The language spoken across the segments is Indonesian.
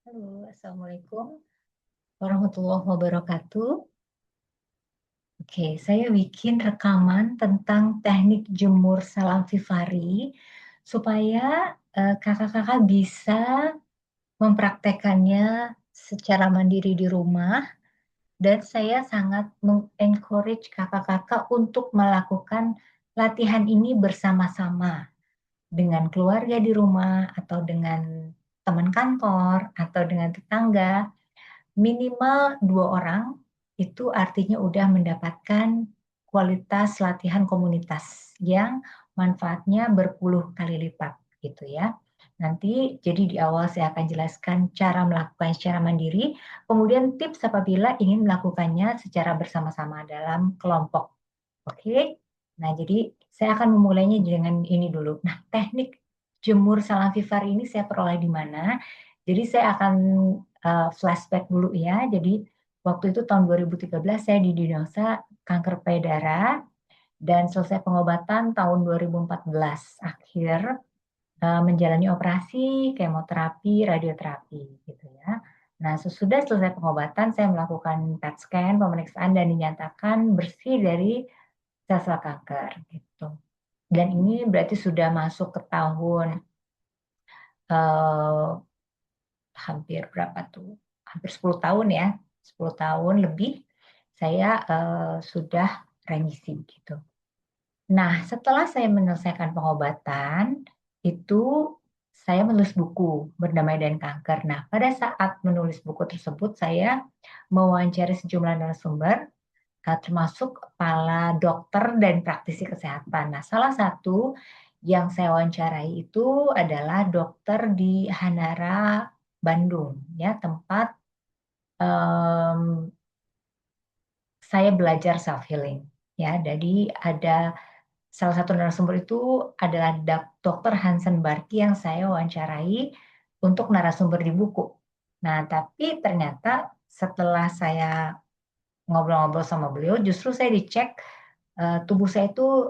Halo, Assalamualaikum warahmatullahi wabarakatuh. Oke, saya bikin rekaman tentang teknik jemur salam Vivari supaya kakak-kakak bisa mempraktekannya secara mandiri di rumah dan saya sangat encourage kakak-kakak untuk melakukan latihan ini bersama-sama dengan keluarga di rumah atau dengan teman kantor atau dengan tetangga. Minimal 2 orang, itu artinya udah mendapatkan kualitas latihan komunitas yang manfaatnya berpuluh kali lipat gitu ya. Nanti jadi di awal saya akan jelaskan cara melakukan secara mandiri, kemudian tips apabila ingin melakukannya secara bersama-sama dalam kelompok. Oke? Nah, jadi saya akan memulainya dengan ini dulu. Nah, teknik jemur salam Vivari ini saya peroleh di mana? Jadi saya akan flashback dulu ya. Jadi waktu itu tahun 2013 saya didiagnosa kanker payudara dan selesai pengobatan tahun 2014 akhir menjalani operasi, kemoterapi, radioterapi gitu ya. Nah, sesudah selesai pengobatan saya melakukan PET scan, pemeriksaan dan dinyatakan bersih dari sel-sel kanker gitu. Dan ini berarti sudah masuk ke tahun eh, hampir berapa tuh? Hampir 10 tahun ya, 10 tahun lebih saya sudah remisi gitu. Nah, setelah saya menyelesaikan pengobatan, itu saya menulis buku Berdamai dengan Kanker. Nah, pada saat menulis buku tersebut, saya mewawancari sejumlah narasumber, termasuk kepala dokter dan praktisi kesehatan. Nah, salah satu yang saya wawancarai itu adalah dokter di Hanara Bandung, ya tempat um, saya belajar self healing. Ya, jadi ada salah satu narasumber itu adalah Dokter Hansen Barki yang saya wawancarai untuk narasumber di buku. Nah, tapi ternyata setelah saya ngobrol-ngobrol sama beliau, justru saya dicek tubuh saya itu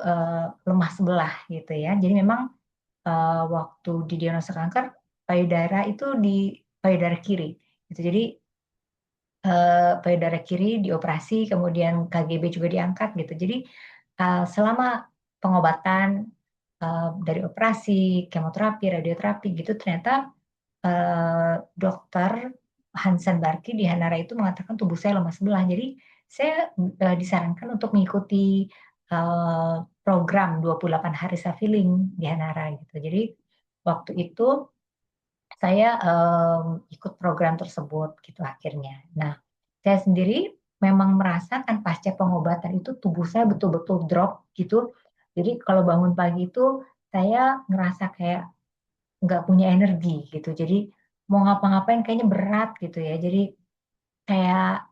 lemah sebelah gitu ya. Jadi memang waktu didiagnosa kanker payudara itu di payudara kiri. Gitu. Jadi payudara kiri dioperasi, kemudian KGB juga diangkat gitu. Jadi selama pengobatan dari operasi, kemoterapi, radioterapi gitu, ternyata dokter Hansen Barki di Hanara itu mengatakan tubuh saya lemah sebelah. Jadi saya disarankan untuk mengikuti program 28 hari self healing di Hanara gitu. Jadi waktu itu saya ikut program tersebut gitu akhirnya. Nah, saya sendiri memang merasakan pasca pengobatan itu tubuh saya betul-betul drop gitu. Jadi kalau bangun pagi itu saya ngerasa kayak nggak punya energi gitu. Jadi mau ngapa-ngapain kayaknya berat gitu ya. Jadi kayak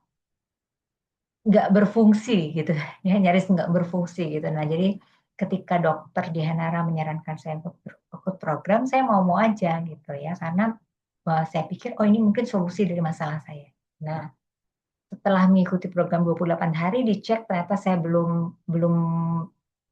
nggak berfungsi gitu ya, nyaris nggak berfungsi gitu. Nah, jadi ketika dokter di Hanara menyarankan saya untuk ikut program, saya mau-mau aja gitu ya, karena saya pikir oh ini mungkin solusi dari masalah saya. Nah, setelah mengikuti program 28 hari dicek ternyata saya belum belum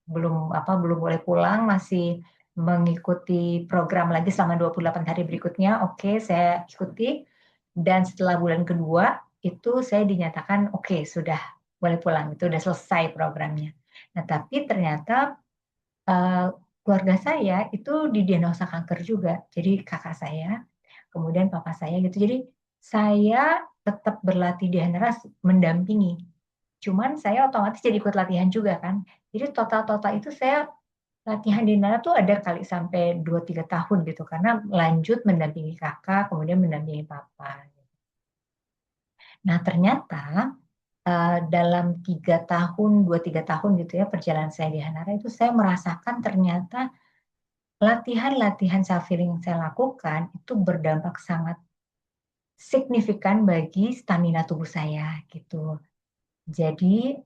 belum boleh pulang, masih mengikuti program lagi selama 28 hari berikutnya. Oke, saya ikuti dan setelah bulan kedua itu saya dinyatakan oke, sudah boleh pulang, itu udah selesai programnya. Nah, tapi ternyata eh, keluarga saya itu didiagnosa kanker juga. Jadi kakak saya, kemudian papa saya gitu. Jadi saya tetap berlatih di Haneras mendampingi. Cuman saya otomatis jadi ikut latihan juga kan. Jadi total-total itu saya latihan di Nara tuh ada kali sampai 2-3 tahun gitu. Karena lanjut mendampingi kakak, kemudian mendampingi papa. Nah ternyata dalam 3 tahun, 2-3 tahun gitu ya perjalanan saya di Hanara itu saya merasakan ternyata latihan-latihan self healing yang saya lakukan itu berdampak sangat signifikan bagi stamina tubuh saya gitu. Jadi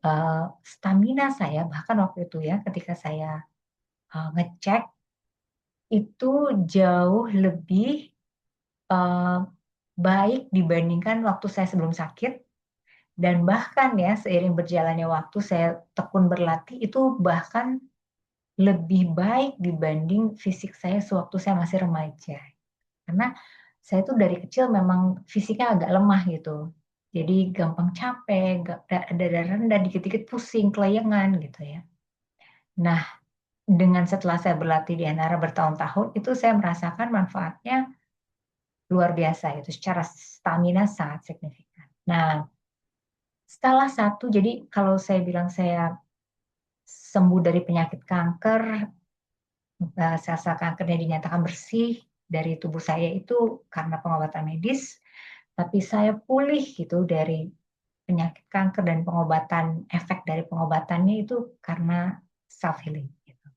stamina saya bahkan waktu itu ya ketika saya ngecek itu jauh lebih eh, baik dibandingkan waktu saya sebelum sakit dan bahkan ya seiring berjalannya waktu saya tekun berlatih itu bahkan lebih baik dibanding fisik saya sewaktu saya masih remaja. Karena saya tuh dari kecil memang fisiknya agak lemah gitu. Jadi gampang capek, darah rendah, dikit-dikit pusing, kelayangan gitu ya. Nah, dengan setelah saya berlatih di Hanara bertahun-tahun, itu saya merasakan manfaatnya luar biasa itu, secara stamina sangat signifikan. Nah, salah satu jadi kalau saya bilang saya sembuh dari penyakit kanker, sel-sel kankernya dinyatakan bersih dari tubuh saya itu karena pengobatan medis, tapi saya pulih gitu dari penyakit kanker dan pengobatan, efek dari pengobatannya itu karena self healing gitu.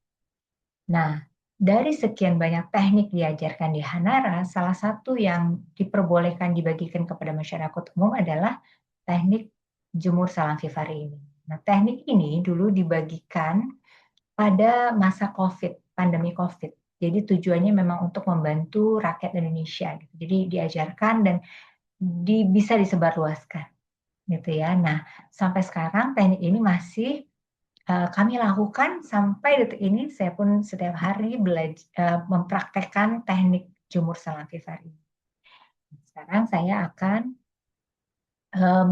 Nah, dari sekian banyak teknik diajarkan di Hanara, salah satu yang diperbolehkan dibagikan kepada masyarakat umum adalah teknik jemur salam vivare ini. Nah, teknik ini dulu dibagikan pada masa COVID, pandemi COVID. Jadi tujuannya memang untuk membantu rakyat Indonesia gitu. Jadi diajarkan dan bisa disebarluaskan gitu ya. Nah, sampai sekarang teknik ini masih kami lakukan sampai detik ini. Saya pun setiap hari mempraktekkan teknik jemur salam vivare ini. Sekarang saya akan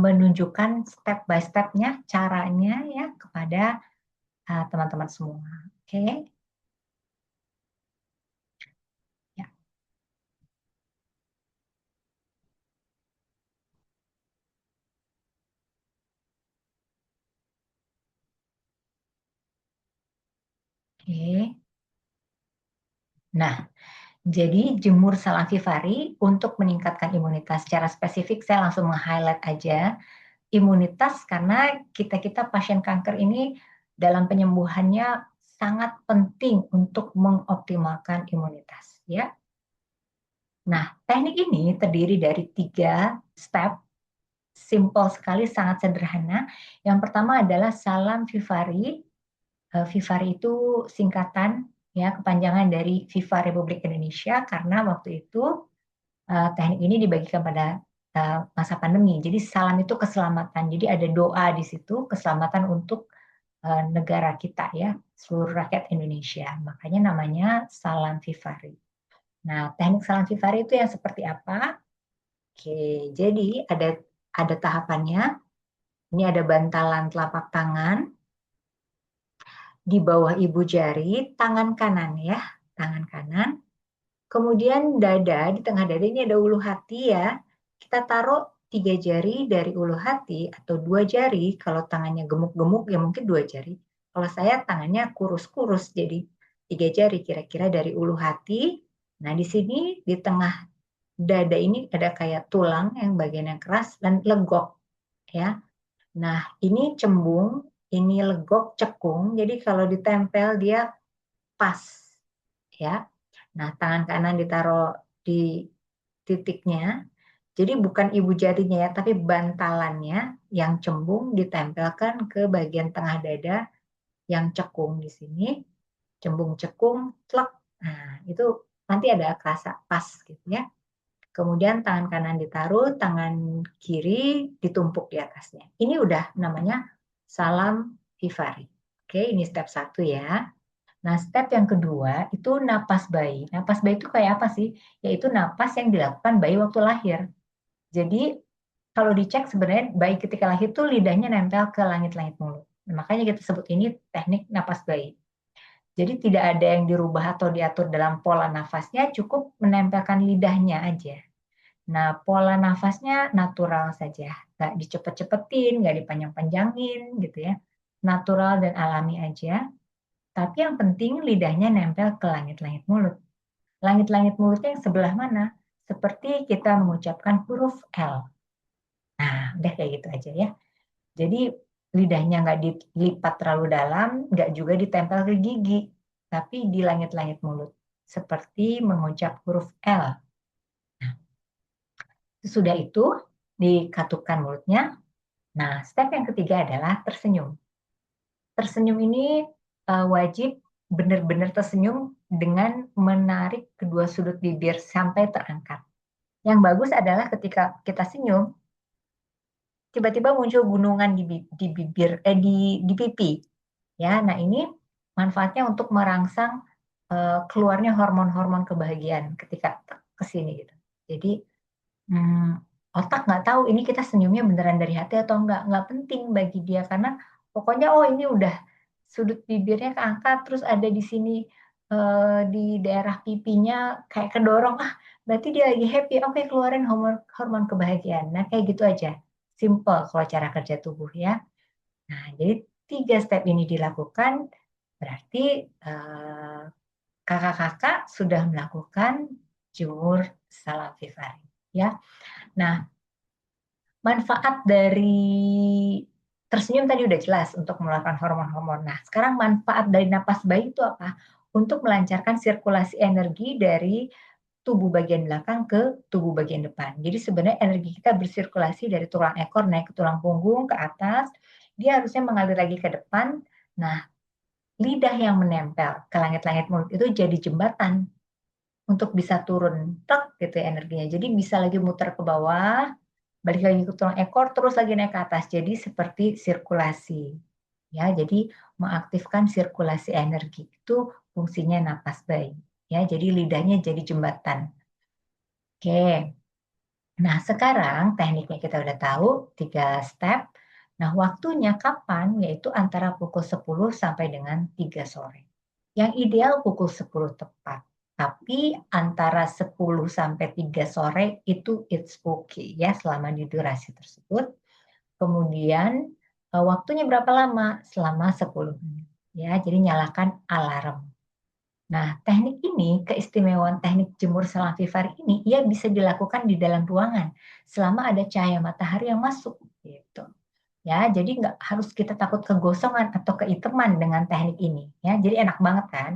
menunjukkan step by step-nya, caranya ya kepada teman-teman semua. Oke? Ya, oke. Nah, jadi jemur salam vivare untuk meningkatkan imunitas. Secara spesifik saya langsung meng-highlight aja imunitas karena kita-kita pasien kanker ini dalam penyembuhannya sangat penting untuk mengoptimalkan imunitas ya. Nah, teknik ini terdiri dari 3 step, simple sekali, sangat sederhana. Yang pertama adalah salam vivare. Vivare itu singkatan ya, kepanjangan dari Viva Republik Indonesia karena waktu itu teknik ini dibagikan pada masa pandemi. Jadi salam itu keselamatan. Jadi ada doa di situ, keselamatan untuk negara kita ya, seluruh rakyat Indonesia. Makanya namanya salam vivare. Nah, teknik salam vivare itu yang seperti apa? Oke, jadi ada tahapannya. Ini ada bantalan telapak tangan di bawah ibu jari, tangan kanan ya, tangan kanan. Kemudian dada, di tengah dada ini ada ulu hati ya. Kita taruh 3 jari dari ulu hati atau 2 jari. Kalau tangannya gemuk-gemuk ya mungkin 2 jari. Kalau saya tangannya kurus-kurus jadi 3 jari kira-kira dari ulu hati. Nah di sini di tengah dada ini ada kayak tulang yang bagian yang keras dan legok ya. Nah ini cembung, ini legok, cekung. Jadi kalau ditempel dia pas ya. Nah, tangan kanan ditaruh di titiknya. Jadi bukan ibu jarinya ya, tapi bantalannya yang cembung ditempelkan ke bagian tengah dada yang cekung di sini. Cembung cekung, tlek. Nah, itu nanti ada kerasa pas gitu ya. Kemudian tangan kanan ditaruh, tangan kiri ditumpuk di atasnya. Ini udah namanya salam vivare. Oke, ini step 1 ya. Nah, step yang kedua itu napas bayi. Napas bayi itu kayak apa sih? Yaitu napas yang dilakukan bayi waktu lahir. Jadi, kalau dicek sebenarnya bayi ketika lahir itu lidahnya nempel ke langit-langit mulut. Nah, makanya kita sebut ini teknik napas bayi. Jadi tidak ada yang dirubah atau diatur dalam pola nafasnya, cukup menempelkan lidahnya aja. Nah, pola nafasnya natural saja. Nggak dicepet-cepetin, nggak dipanjang-panjangin gitu ya. Natural dan alami aja. Tapi yang penting lidahnya nempel ke langit-langit mulut. Langit-langit mulutnya yang sebelah mana? Seperti kita mengucapkan huruf L. Nah, udah kayak gitu aja ya. Jadi lidahnya nggak dilipat terlalu dalam, nggak juga ditempel ke gigi, tapi di langit-langit mulut. Seperti mengucap huruf L. Nah, sesudah itu dikatupkan mulutnya. Nah, step yang ketiga adalah tersenyum. Tersenyum ini wajib benar-benar tersenyum dengan menarik kedua sudut bibir sampai terangkat. Yang bagus adalah ketika kita senyum, tiba-tiba muncul gunungan di bibir, di pipi. Ya, nah ini manfaatnya untuk merangsang keluarnya hormon-hormon kebahagiaan ketika ke sini gitu. Jadi otak nggak tahu ini kita senyumnya beneran dari hati atau nggak penting bagi dia karena pokoknya oh ini udah sudut bibirnya keangkat terus ada di sini di daerah pipinya kayak kedorong berarti dia lagi happy oke keluarin hormon hormon kebahagiaan. Nah kayak gitu aja, simple kalau cara kerja tubuh ya. Nah jadi 3 step ini dilakukan berarti kakak-kakak sudah melakukan jemur salam vivarium ya. Nah, manfaat dari tersenyum tadi udah jelas untuk mengeluarkan hormon-hormon. Nah, sekarang manfaat dari napas bayi itu apa? Untuk melancarkan sirkulasi energi dari tubuh bagian belakang ke tubuh bagian depan. Jadi sebenarnya energi kita bersirkulasi dari tulang ekor naik ke tulang punggung ke atas, dia harusnya mengalir lagi ke depan. Nah, lidah yang menempel ke langit-langit mulut itu jadi jembatan untuk bisa turun tek gitu ya energinya. Jadi bisa lagi muter ke bawah, balik lagi ke tulang ekor, terus lagi naik ke atas. Jadi seperti sirkulasi. Ya, jadi mengaktifkan sirkulasi energi itu fungsinya napas bayi. Ya, jadi lidahnya jadi jembatan. Oke. Nah, sekarang tekniknya kita udah tahu 3 step. Nah, waktunya kapan? Yaitu antara pukul 10 sampai dengan 3 sore. Yang ideal pukul 10 tepat. Tapi antara 10 sampai 3 sore itu it's okay ya selama di durasi tersebut. Kemudian waktunya berapa lama? Selama 10 menit. Ya, jadi nyalakan alarm. Nah, teknik ini, keistimewaan teknik jemur selang vivar ini, ia bisa dilakukan di dalam ruangan selama ada cahaya matahari yang masuk. Gitu. Ya, jadi nggak harus kita takut kegosongan atau keiteman dengan teknik ini. Ya, jadi enak banget kan?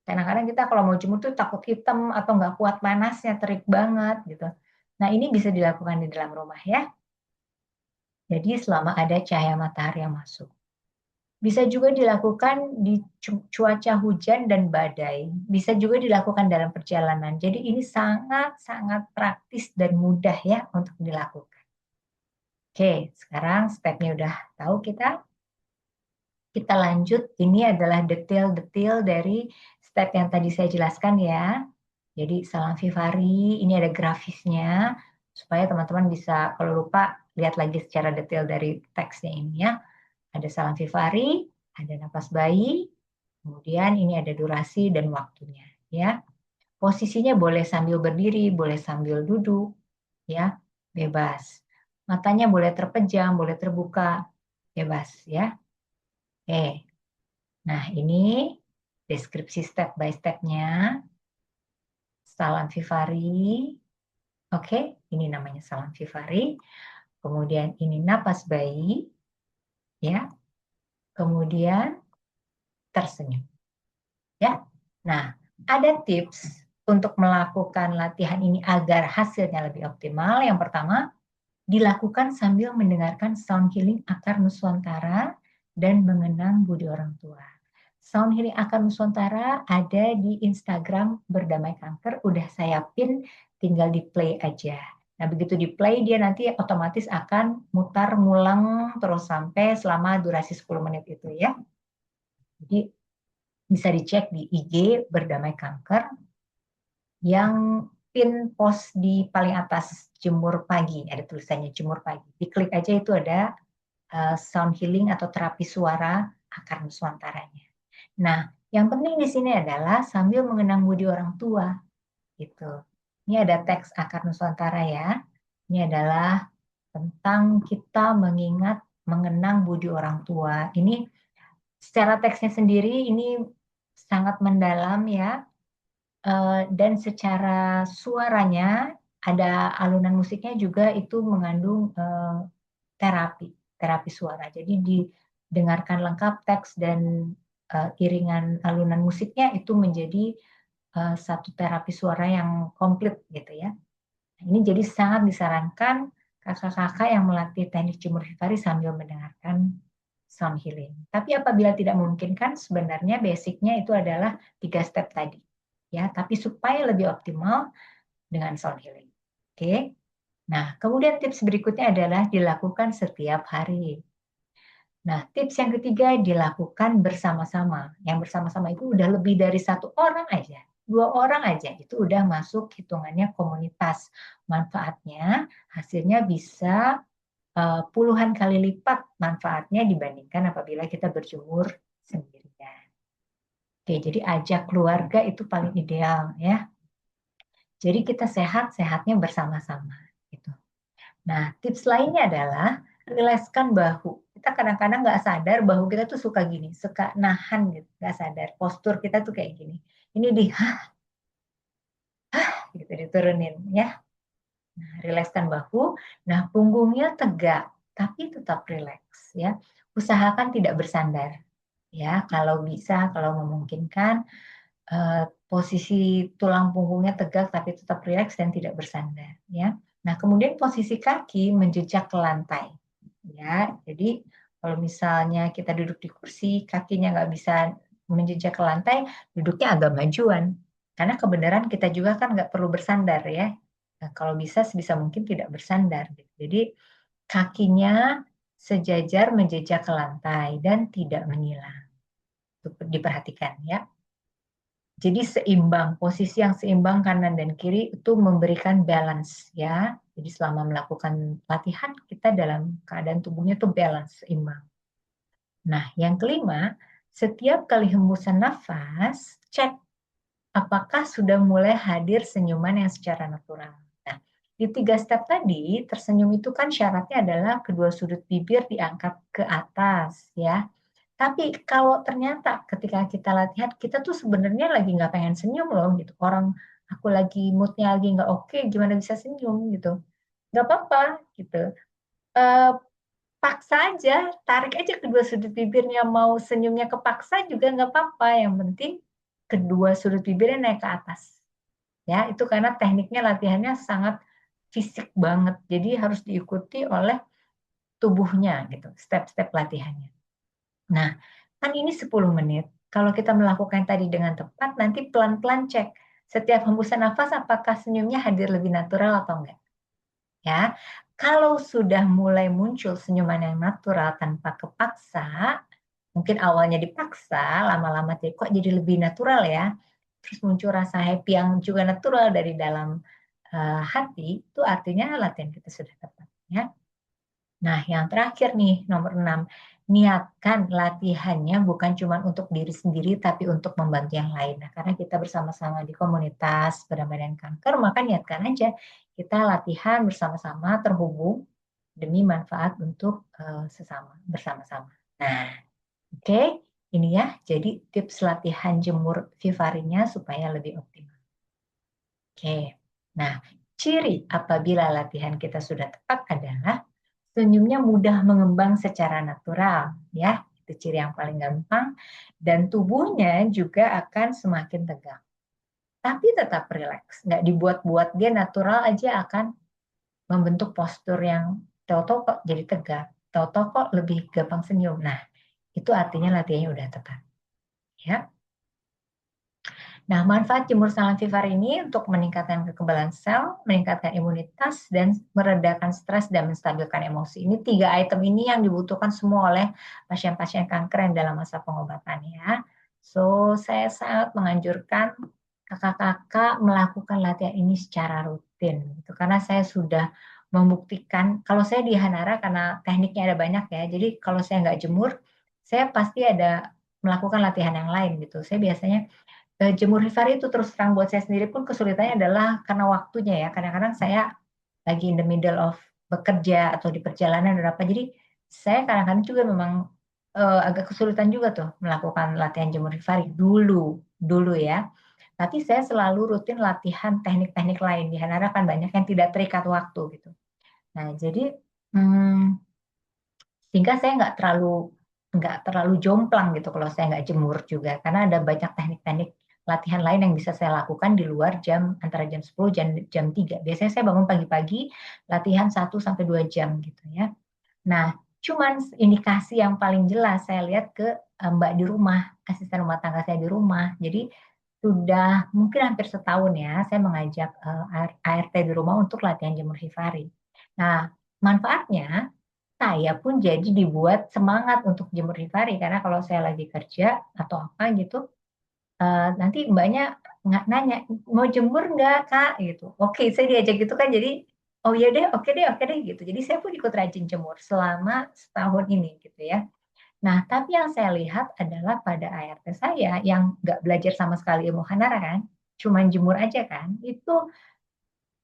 Kadang-kadang kita kalau mau jemur tuh takut hitam atau nggak kuat panasnya, terik banget gitu. Nah, ini bisa dilakukan di dalam rumah ya. Jadi selama ada cahaya matahari yang masuk. Bisa juga dilakukan di cuaca hujan dan badai. Bisa juga dilakukan dalam perjalanan. Jadi ini sangat-sangat praktis dan mudah ya untuk dilakukan. Oke, sekarang stepnya udah tahu kita. Kita lanjut, ini adalah detail-detail dari step yang tadi saya jelaskan ya. Jadi salam vivari, ini ada grafisnya, supaya teman-teman bisa kalau lupa lihat lagi secara detail dari teksnya ini ya. Ada salam vivari, ada napas bayi, kemudian ini ada durasi dan waktunya ya. Posisinya boleh sambil berdiri, boleh sambil duduk ya, bebas. Matanya boleh terpejam, boleh terbuka, bebas ya. Oke. Nah, ini deskripsi step by step-nya. Salam vivari. Oke, ini namanya salam vivari. Kemudian ini napas bayi ya. Kemudian tersenyum. Ya. Nah, ada tips untuk melakukan latihan ini agar hasilnya lebih optimal. Yang pertama, dilakukan sambil mendengarkan sound healing akar nuswantara dan mengenang budi orang tua. Sound healing akar nuswantara ada di Instagram Berdamai Kanker. Udah saya pin, tinggal di play aja. Nah, begitu di play dia nanti otomatis akan mutar ngulang terus sampai selama durasi 10 menit itu ya. Jadi bisa dicek di IG Berdamai Kanker yang pin post di paling atas jemur pagi, ada tulisannya jemur pagi. Diklik aja itu ada sound healing atau terapi suara akar nuswantaranya. Nah, yang penting di sini adalah sambil mengenang budi orang tua gitu. Ini ada teks akar nuswantara ya. Ini adalah tentang kita mengingat mengenang budi orang tua. Ini secara teksnya sendiri ini sangat mendalam ya. Dan secara suaranya ada alunan musiknya juga itu mengandung terapi suara. Jadi didengarkan lengkap teks dan iringan alunan musiknya itu menjadi satu terapi suara yang komplit gitu ya. Ini jadi sangat disarankan kakak-kakak yang melatih teknik jemur vivari sambil mendengarkan sound healing. Tapi apabila tidak memungkinkan, sebenarnya basicnya itu adalah 3 step tadi. Ya, tapi supaya lebih optimal dengan sound healing. Oke. Nah, kemudian tips berikutnya adalah dilakukan setiap hari. Nah, tips yang ketiga dilakukan bersama-sama. Yang bersama-sama itu udah lebih dari 1 orang aja. 2 orang aja itu udah masuk hitungannya komunitas. Manfaatnya, hasilnya bisa puluhan kali lipat manfaatnya dibandingkan apabila kita berjemur sendirian. Oke, jadi ajak keluarga itu paling ideal ya. Jadi kita sehat-sehatnya bersama-sama gitu. Nah, tips lainnya adalah rilekskan bahu. Kita kadang-kadang nggak sadar bahu kita tuh suka gini, suka nahan gitu, nggak sadar. Postur kita tuh kayak gini. Ini di gitu diturunin ya. Nah, rilekskan bahu. Nah, punggungnya tegak tapi tetap rileks ya. Usahakan tidak bersandar ya. Kalau bisa, kalau memungkinkan posisi tulang punggungnya tegak tapi tetap rileks dan tidak bersandar ya. Nah, kemudian posisi kaki menjejak ke lantai ya. Jadi kalau misalnya kita duduk di kursi, kakinya nggak bisa menjejak ke lantai, duduknya agak majuan. Karena kebenaran kita juga kan nggak perlu bersandar ya. Nah, kalau bisa sebisa mungkin tidak bersandar. Jadi kakinya sejajar menjejak ke lantai dan tidak menyilang. Itu diperhatikan ya. Jadi seimbang, posisi yang seimbang kanan dan kiri itu memberikan balance ya. Jadi selama melakukan latihan kita dalam keadaan tubuhnya itu balance, seimbang. Nah, yang kelima, setiap kali hembusan nafas, cek apakah sudah mulai hadir senyuman yang secara natural. Nah, di 3 step tadi, tersenyum itu kan syaratnya adalah kedua sudut bibir diangkat ke atas ya. Tapi kalau ternyata ketika kita latihan, kita tuh sebenarnya lagi nggak pengen senyum loh gitu. Orang aku lagi moodnya lagi nggak oke, gimana bisa senyum gitu. Nggak apa-apa gitu. Eh, Paksa aja, tarik aja kedua sudut bibirnya. Mau senyumnya kepaksa juga nggak apa-apa. Yang penting kedua sudut bibirnya naik ke atas. Ya, itu karena tekniknya latihannya sangat fisik banget. Jadi harus diikuti oleh tubuhnya gitu, step-step latihannya. Nah, kan ini 10 menit. Kalau kita melakukan tadi dengan tepat, nanti pelan-pelan cek. Setiap hembusan nafas, apakah senyumnya hadir lebih natural atau enggak. Ya, kalau sudah mulai muncul senyuman yang natural tanpa kepaksa, mungkin awalnya dipaksa, lama-lama kok jadi lebih natural ya. Terus muncul rasa happy yang juga natural dari dalam hati, itu artinya latihan kita sudah tepat. Ya. Nah, yang terakhir nih, nomor 6, niatkan latihannya bukan cuma untuk diri sendiri, tapi untuk membantu yang lain. Nah, karena kita bersama-sama di komunitas pendampingan kanker, maka niatkan aja kita latihan bersama-sama terhubung demi manfaat untuk sesama, bersama-sama. Nah, oke, ini ya, jadi tips latihan jemur vivarinya supaya lebih optimal. Oke, nah, ciri apabila latihan kita sudah tepat adalah senyumnya mudah mengembang secara natural, ya. Itu ciri yang paling gampang. Dan tubuhnya juga akan semakin tegak. Tapi tetap rileks. Nggak dibuat-buat, dia natural aja akan membentuk postur yang tahu-tahu kok jadi tegak. Tahu-tahu kok lebih gampang senyum. Nah, itu artinya latihannya udah tepat. Ya. Nah, manfaat jemur salivary ini untuk meningkatkan kekebalan sel, meningkatkan imunitas, dan meredakan stres dan menstabilkan emosi. Ini 3 item ini yang dibutuhkan semua oleh pasien-pasien kanker yang dalam masa pengobatan ya. So, saya sangat menganjurkan kakak-kakak melakukan latihan ini secara rutin. Gitu. Karena saya sudah membuktikan, kalau saya di Hanara karena tekniknya ada banyak ya, jadi kalau saya nggak jemur, saya pasti ada melakukan latihan yang lain gitu. Saya biasanya jemur Hifari itu terus terang buat saya sendiri pun kesulitannya adalah karena waktunya ya. Kadang-kadang saya lagi in the middle of bekerja atau di perjalanan dan apa. Jadi saya kadang-kadang juga memang agak kesulitan juga tuh melakukan latihan jemur Hifari dulu ya. Tapi saya selalu rutin latihan teknik-teknik lain. Di Hanara kan banyak yang tidak terikat waktu gitu. Nah, jadi sehingga saya nggak terlalu jomplang gitu kalau saya nggak jemur juga karena ada banyak teknik-teknik latihan lain yang bisa saya lakukan di luar jam antara jam 10 dan jam 3. Biasanya saya bangun pagi-pagi latihan 1 sampai 2 jam gitu ya. Nah, cuman indikasi yang paling jelas saya lihat ke Mbak di rumah, asisten rumah tangga saya di rumah. Jadi sudah mungkin hampir setahun ya saya mengajak ART di rumah untuk latihan jemur hifari. Nah, manfaatnya saya pun jadi dibuat semangat untuk jemur hifari karena kalau saya lagi kerja atau apa gitu, Nanti mbaknya nanya, mau jemur nggak kak gitu. Oke, saya diajak gitu kan, jadi oh ya deh, oke deh gitu. Jadi saya pun ikut rajin jemur selama setahun ini gitu ya. Nah, tapi yang saya lihat adalah pada ART saya yang nggak belajar sama sekali ilmu hanara kan, cuman jemur aja kan, itu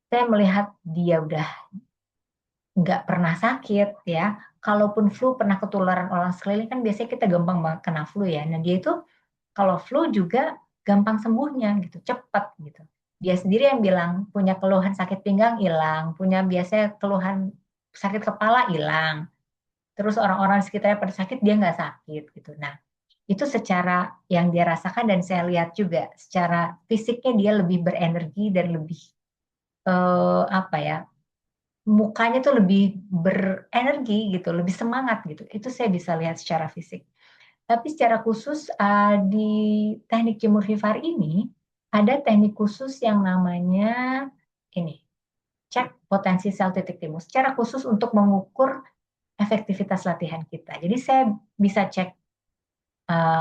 saya melihat dia udah nggak pernah sakit ya. Kalaupun flu pernah ketularan orang sekeliling kan biasanya kita gampang banget kena flu ya. Nah dia itu kalau flu juga gampang sembuhnya gitu, cepat gitu. Dia sendiri yang bilang punya keluhan sakit pinggang hilang, punya biasanya keluhan sakit kepala hilang. Terus orang-orang sekitarnya pada sakit dia nggak sakit gitu. Nah itu secara yang dia rasakan dan saya lihat juga secara fisiknya dia lebih berenergi dan lebih apa ya, mukanya tuh lebih berenergi gitu, lebih semangat gitu. Itu saya bisa lihat secara fisik. Tapi secara khusus di teknik jemur Vivar ini ada teknik khusus yang namanya ini, cek potensi sel titik timu. Secara khusus untuk mengukur efektivitas latihan kita. Jadi saya bisa cek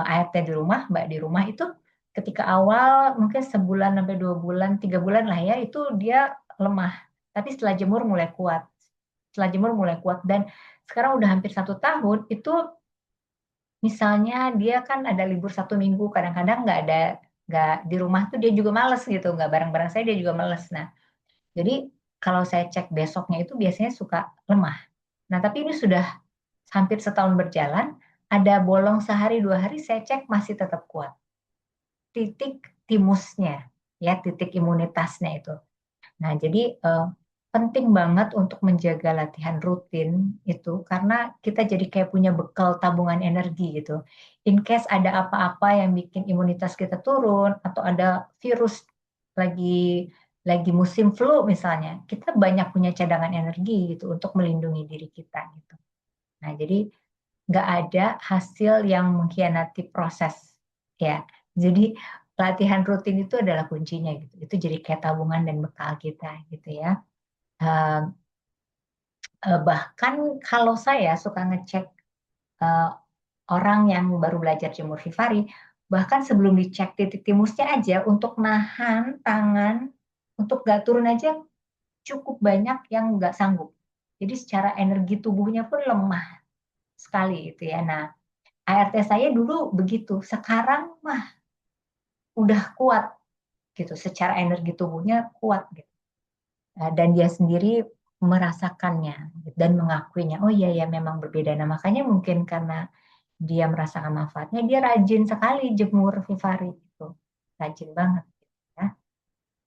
ART di rumah, Mbak di rumah itu ketika awal mungkin sebulan sampai 2 bulan, 3 bulan lah ya, itu dia lemah. Tapi setelah jemur mulai kuat. Setelah jemur mulai kuat dan sekarang udah hampir 1 tahun itu misalnya dia kan ada libur 1 minggu, kadang-kadang nggak di rumah tuh dia juga males gitu, nggak bareng-bareng saya dia juga males. Nah, jadi kalau saya cek besoknya itu biasanya suka lemah. Nah, tapi ini sudah hampir setahun berjalan, ada bolong sehari 2 hari saya cek masih tetap kuat. Titik timusnya, ya titik imunitasnya itu. Nah, jadi penting banget untuk menjaga latihan rutin itu karena kita jadi kayak punya bekal tabungan energi gitu. In case ada apa-apa yang bikin imunitas kita turun atau ada virus lagi lagi musim flu misalnya, kita banyak punya cadangan energi gitu untuk melindungi diri kita gitu. Nah, jadi nggak ada hasil yang mengkhianati proses ya. Jadi latihan rutin itu adalah kuncinya gitu. Itu jadi kayak tabungan dan bekal kita gitu ya. Eh, Bahkan kalau saya suka ngecek eh, orang yang baru belajar jemur Vivari, bahkan sebelum dicek titik timusnya aja untuk nahan tangan untuk gak turun aja cukup banyak yang nggak sanggup. Jadi secara energi tubuhnya pun lemah sekali itu ya. Nah, ART saya dulu begitu, sekarang mah udah kuat gitu, secara energi tubuhnya kuat gitu. Dan dia sendiri merasakannya dan mengakuinya. Oh iya ya memang berbeda. Nah makanya mungkin karena dia merasakan manfaatnya, dia rajin sekali jemur Vivari itu, rajin banget. Ya.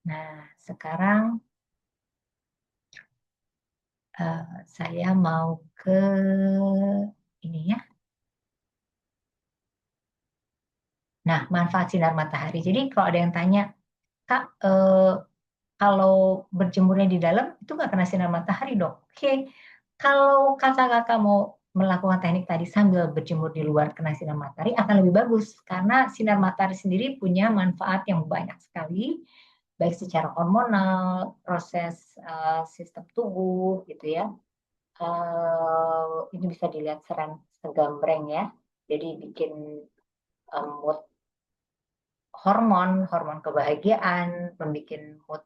Nah sekarang saya mau ke ini ya. Nah manfaat sinar matahari. Jadi kalau ada yang tanya, Kak, kalau berjemurnya di dalam itu nggak kena sinar matahari dong. Oke, kalau kakak-kakak mau melakukan teknik tadi sambil berjemur di luar kena sinar matahari akan lebih bagus karena sinar matahari sendiri punya manfaat yang banyak sekali, baik secara hormonal, proses sistem tubuh gitu ya. Ini bisa dilihat segambreng ya. Jadi bikin mood hormon, hormon kebahagiaan, membuat mood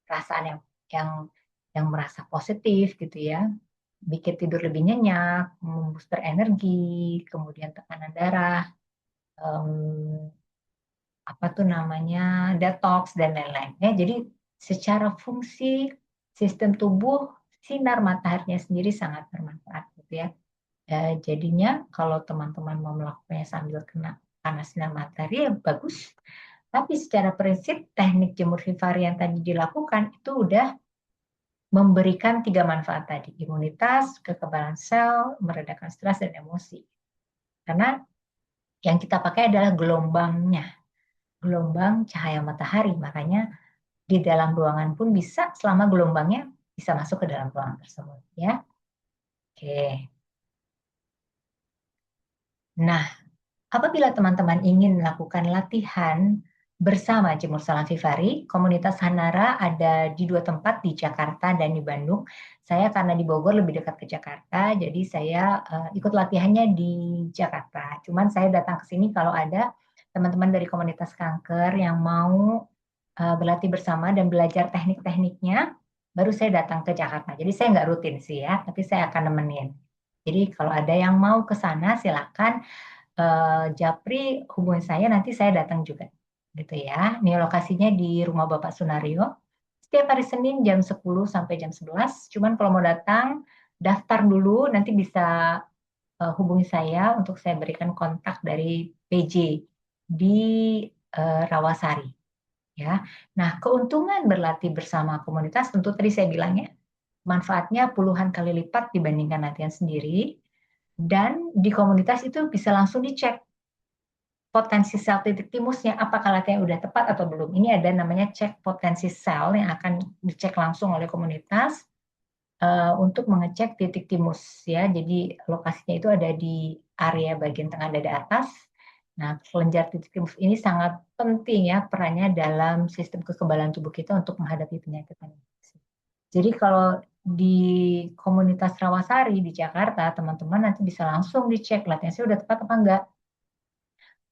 perasaan yang yang merasa positif gitu ya, bikin tidur lebih nyenyak, membooster energi, kemudian tekanan darah, em, apa tuh namanya detox dan lain-lain. Ya, jadi secara fungsi sistem tubuh sinar mataharinya sendiri sangat bermanfaat gitu ya. Jadinya kalau teman-teman mau melakukannya sambil kena panas sinar matahari ya bagus. Tapi secara prinsip teknik jemur Vivari yang tadi dilakukan itu udah memberikan 3 manfaat tadi, imunitas, kekebalan sel, meredakan stres dan emosi. Karena yang kita pakai adalah gelombangnya, gelombang cahaya matahari. Makanya di dalam ruangan pun bisa selama gelombangnya bisa masuk ke dalam ruangan tersebut. Ya, oke. Nah, apabila teman-teman ingin melakukan latihan bersama Jemur Salam Vivari, komunitas Hanara ada di 2 tempat di Jakarta dan di Bandung. Saya karena di Bogor lebih dekat ke Jakarta, jadi saya ikut latihannya di Jakarta. Cuman saya datang ke sini kalau ada teman-teman dari komunitas kanker yang mau berlatih bersama dan belajar teknik-tekniknya, baru saya datang ke Jakarta. Jadi saya nggak rutin sih ya, tapi saya akan nemenin. Jadi kalau ada yang mau ke sana, silakan Japri hubungi saya, nanti saya datang juga. Gitu ya. Ini lokasinya di Rumah Bapak Sunario. Setiap hari Senin jam 10 sampai jam 11. Cuman kalau mau datang, daftar dulu, nanti bisa hubungi saya untuk saya berikan kontak dari PJ di Rawasari. Ya. Nah, keuntungan berlatih bersama komunitas tentu tadi saya bilang ya, manfaatnya puluhan kali lipat dibandingkan latihan sendiri. Dan di komunitas itu bisa langsung dicek potensi sel titik timusnya, apakah latihan udah tepat atau belum. Ini ada namanya cek potensi sel yang akan dicek langsung oleh komunitas untuk mengecek titik timus ya. Jadi lokasinya itu ada di area bagian tengah dada atas. Nah, kelenjar titik timus ini sangat penting ya perannya dalam sistem kekebalan tubuh kita untuk menghadapi penyakit infeksi. Jadi kalau di komunitas Rawasari di Jakarta, teman-teman nanti bisa langsung dicek latihan saya udah tepat apa enggak,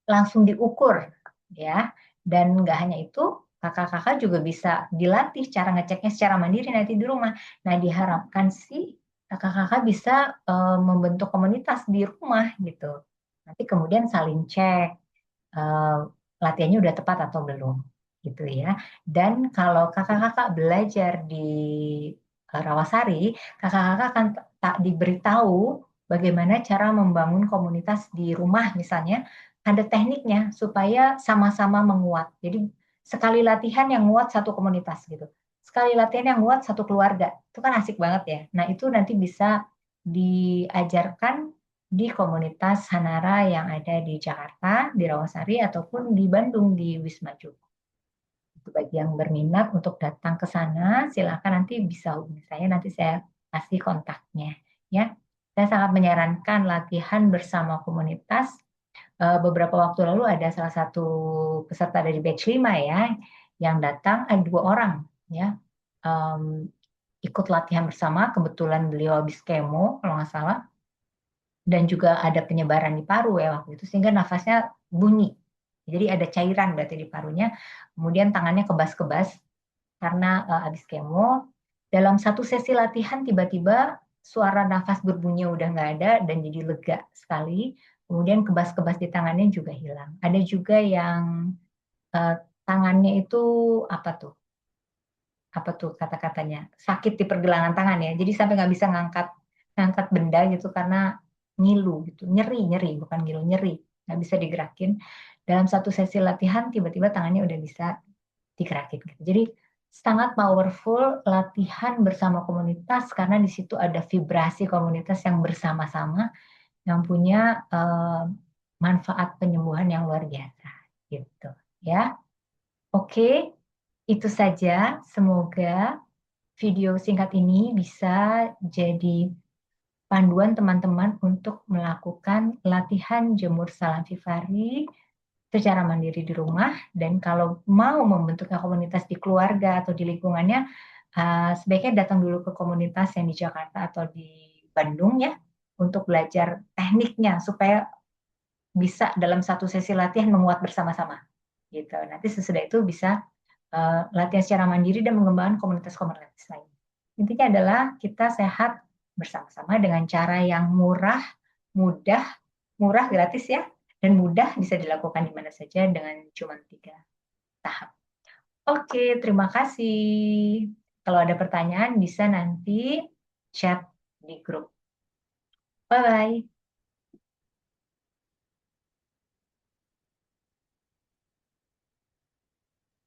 langsung diukur ya. Dan nggak hanya itu, kakak-kakak juga bisa dilatih cara ngeceknya secara mandiri nanti di rumah. Nah, diharapkan sih kakak-kakak bisa membentuk komunitas di rumah gitu. Nanti kemudian saling cek latihannya udah tepat atau belum gitu ya. Dan kalau kakak-kakak belajar di Rawasari, kakak-kakak akan tak diberitahu bagaimana cara membangun komunitas di rumah misalnya, ada tekniknya supaya sama-sama menguat. Jadi sekali latihan yang nguat satu komunitas gitu. Sekali latihan yang nguat satu keluarga. Itu kan asik banget ya. Nah, itu nanti bisa diajarkan di komunitas Hanara yang ada di Jakarta, di Rawasari, ataupun di Bandung, di Wisma Joko. Bagi yang berminat untuk datang ke sana, silakan nanti bisa hubungi saya, nanti saya kasih kontaknya. Ya, saya sangat menyarankan latihan bersama komunitas. Beberapa waktu lalu ada salah satu peserta dari batch 5 ya, yang datang, ada 2 orang ya, ikut latihan bersama, kebetulan beliau habis kemo kalau nggak salah, dan juga ada penyebaran di paru ya waktu itu sehingga nafasnya bunyi. Jadi ada cairan berarti di parunya. Kemudian tangannya kebas-kebas karena habis kemo. Dalam satu sesi latihan tiba-tiba suara nafas berbunyi udah nggak ada dan jadi lega sekali. Kemudian kebas-kebas di tangannya juga hilang. Ada juga yang tangannya itu apa tuh? Apa tuh kata-katanya? Sakit di pergelangan tangan ya. Jadi sampai nggak bisa ngangkat benda gitu karena ngilu gitu, nyeri bukan ngilu, nyeri, nggak bisa digerakin. Dalam satu sesi latihan tiba-tiba tangannya udah bisa digerakin gitu. Jadi sangat powerful latihan bersama komunitas karena di situ ada vibrasi komunitas yang bersama-sama yang punya manfaat penyembuhan yang luar biasa gitu ya. Oke, itu saja. Semoga video singkat ini bisa jadi panduan teman-teman untuk melakukan latihan jemur salam vivary secara mandiri di rumah. Dan kalau mau membentuknya komunitas di keluarga atau di lingkungannya, sebaiknya datang dulu ke komunitas yang di Jakarta atau di Bandung ya, untuk belajar tekniknya supaya bisa dalam satu sesi latihan menguat bersama-sama. Gitu. Nanti sesudah itu bisa latihan secara mandiri dan mengembangkan komunitas-komunitas lain. Intinya adalah kita sehat bersama-sama dengan cara yang murah, mudah, murah, gratis ya, dan mudah bisa dilakukan di mana saja dengan cuma 3 tahap. Oke, terima kasih. Kalau ada pertanyaan bisa nanti chat di grup. Bye-bye.